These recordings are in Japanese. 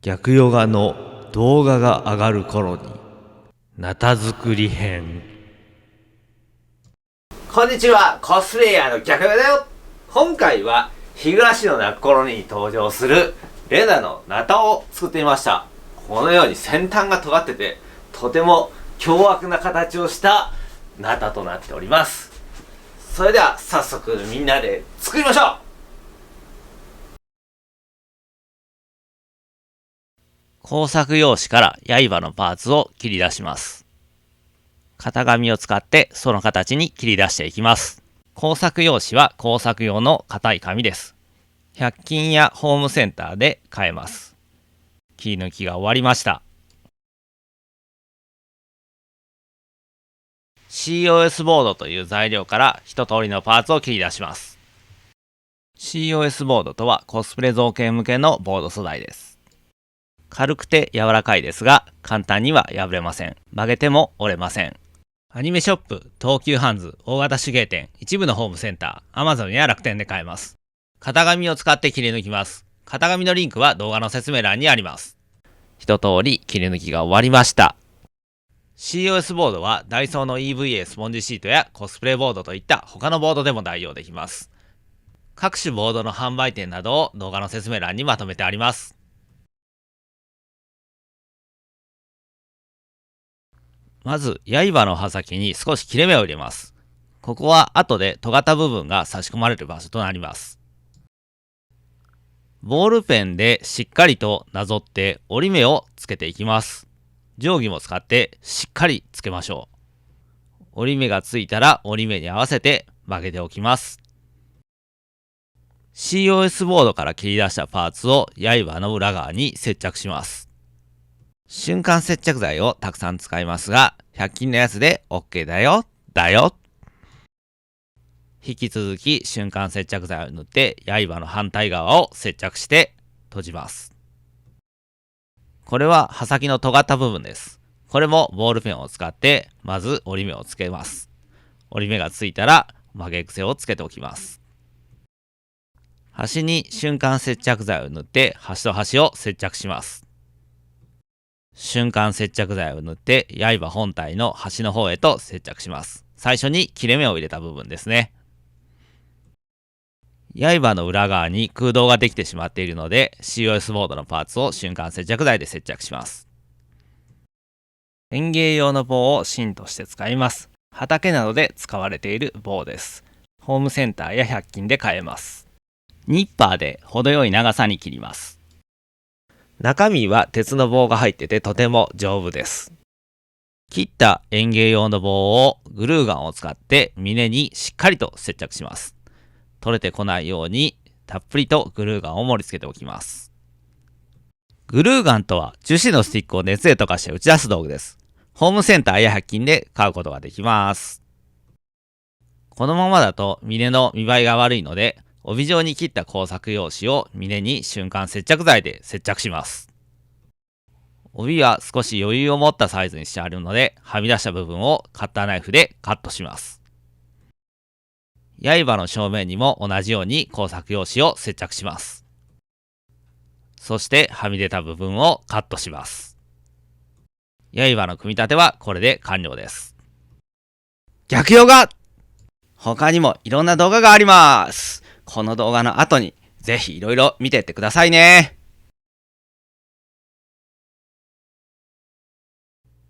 逆ヨガの動画が上がる頃にナタ作り編。こんにちは、コスプレイヤーの逆ヨガだよ。今回は日暮らしの泣く頃に登場するレナのナタを作ってみました。このように先端が尖っててとても凶悪な形をしたナタとなっております。それでは早速みんなで作りましょう。工作用紙から刃のパーツを切り出します。型紙を使ってその形に切り出していきます。工作用紙は工作用の硬い紙です。100均やホームセンターで買えます。切り抜きが終わりました。COS ボードという材料から一通りのパーツを切り出します。COS ボードとはコスプレ造形向けのボード素材です。軽くて柔らかいですが、簡単には破れません。曲げても折れません。アニメショップ、東急ハンズ、大型手芸店、一部のホームセンター、Amazon や楽天で買えます。型紙を使って切り抜きます。型紙のリンクは動画の説明欄にあります。一通り切り抜きが終わりました。COS ボードはダイソーの EVA スポンジシートやコスプレボードといった他のボードでも代用できます。各種ボードの販売店などを動画の説明欄にまとめてあります。まず、刃の刃先に少し切れ目を入れます。ここは後で尖った部分が差し込まれる場所となります。ボールペンでしっかりとなぞって折り目をつけていきます。定規も使ってしっかりつけましょう。折り目がついたら折り目に合わせて曲げておきます。COS ボードから切り出したパーツを刃の裏側に接着します。瞬間接着剤をたくさん使いますが、100均のやつで OK だよ。引き続き瞬間接着剤を塗って刃の反対側を接着して閉じます。これは刃先の尖った部分です。これもボールペンを使ってまず折り目をつけます。折り目がついたら曲げ癖をつけておきます。端に瞬間接着剤を塗って端と端を接着します。瞬間接着剤を塗って刃本体の端の方へと接着します。最初に切れ目を入れた部分ですね。刃の裏側に空洞ができてしまっているので COS ボードのパーツを瞬間接着剤で接着します。園芸用の棒を芯として使います。畑などで使われている棒です。ホームセンターや100均で買えます。ニッパーで程よい長さに切ります。中身は鉄の棒が入っててとても丈夫です。切った園芸用の棒をグルーガンを使って峰にしっかりと接着します。取れてこないようにたっぷりとグルーガンを盛り付けておきます。グルーガンとは樹脂のスティックを熱で溶かして打ち出す道具です。ホームセンターや100均で買うことができます。このままだと峰の見栄えが悪いので、帯状に切った工作用紙を峰に瞬間接着剤で接着します。帯は少し余裕を持ったサイズにしてあるので、はみ出した部分をカッターナイフでカットします。刃の正面にも同じように工作用紙を接着します。そしてはみ出た部分をカットします。刃の組み立てはこれで完了です。逆ヨガ！他にもいろんな動画があります。この動画の後にぜひいろいろ見てってくださいね。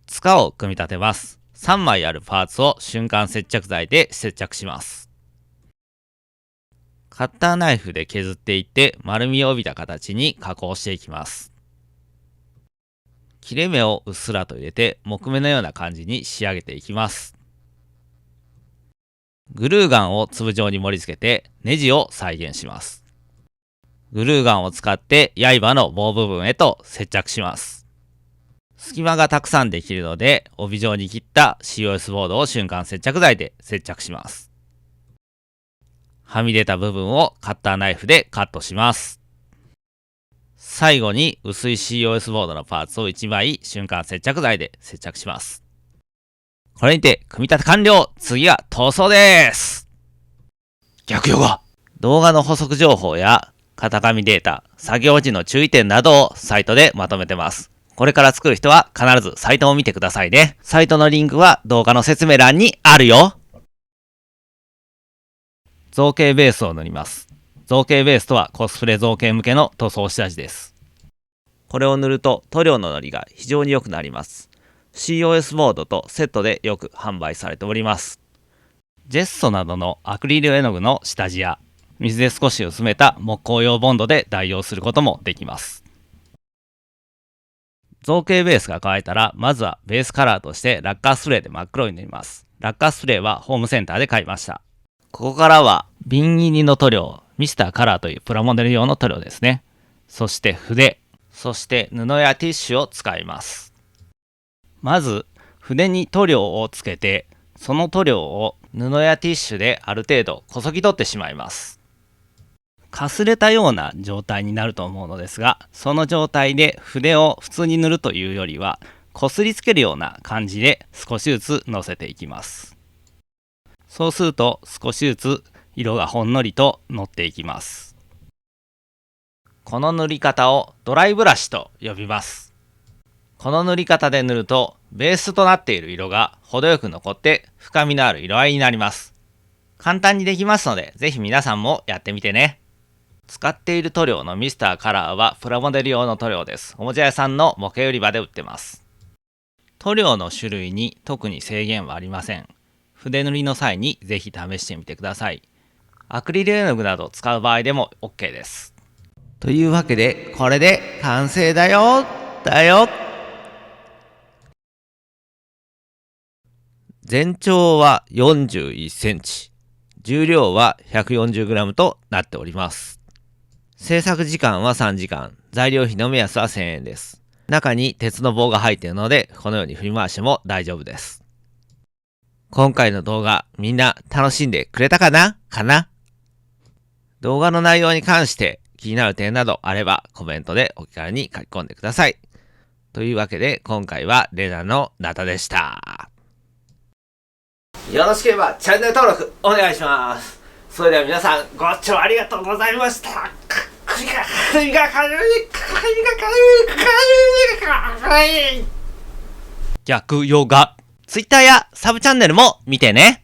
柄を組み立てます。3枚あるパーツを瞬間接着剤で接着します。カッターナイフで削っていって丸みを帯びた形に加工していきます。切れ目をうっすらと入れて木目のような感じに仕上げていきます。グルーガンを粒状に盛り付けてネジを再現します。グルーガンを使って刃の棒部分へと接着します。隙間がたくさんできるので帯状に切った COS ボードを瞬間接着剤で接着します。はみ出た部分をカッターナイフでカットします。最後に薄い COS ボードのパーツを1枚瞬間接着剤で接着します。これにて組み立て完了。次は塗装です。逆ヨガ。動画の補足情報や型紙データ、作業時の注意点などをサイトでまとめてます。これから作る人は必ずサイトを見てくださいね。サイトのリンクは動画の説明欄にあるよ。造形ベースを塗ります。造形ベースとはコスプレ造形向けの塗装下地です。これを塗ると塗料ののりが非常に良くなります。COS ボードとセットでよく販売されております。ジェッソなどのアクリル絵の具の下地や水で少し薄めた木工用ボンドで代用することもできます。造形ベースが乾いたら、まずはベースカラーとしてラッカースプレーで真っ黒に塗ります。ラッカースプレーはホームセンターで買いました。ここからは瓶入りの塗料、ミスターカラーというプラモデル用の塗料ですね。そして筆、そして布やティッシュを使います。まず筆に塗料をつけて、その塗料を布やティッシュである程度こそぎ取ってしまいます。かすれたような状態になると思うのですが、その状態で筆を普通に塗るというよりは、こすりつけるような感じで少しずつのせていきます。そうすると少しずつ色がほんのりとのっていきます。この塗り方をドライブラシと呼びます。この塗り方で塗るとベースとなっている色が程よく残って深みのある色合いになります。簡単にできますので、ぜひ皆さんもやってみてね。使っている塗料のミスターカラーはプラモデル用の塗料です。おもちゃ屋さんの模型売り場で売ってます。塗料の種類に特に制限はありません。筆塗りの際にぜひ試してみてください。アクリル絵の具などを使う場合でも OK です。というわけで、これで完成だよ。全長は41センチ、重量は 140g となっております。制作時間は3時間、材料費の目安は1000円です。中に鉄の棒が入っているので、このように振り回しても大丈夫です。今回の動画、みんな楽しんでくれたかな動画の内容に関して気になる点などあればコメントでお気軽に書き込んでください。というわけで今回はレナのナタでした。よろしければチャンネル登録お願いします。それでは皆さんご視聴ありがとうございました。逆ヨガ Twitter やサブチャンネルも見てね。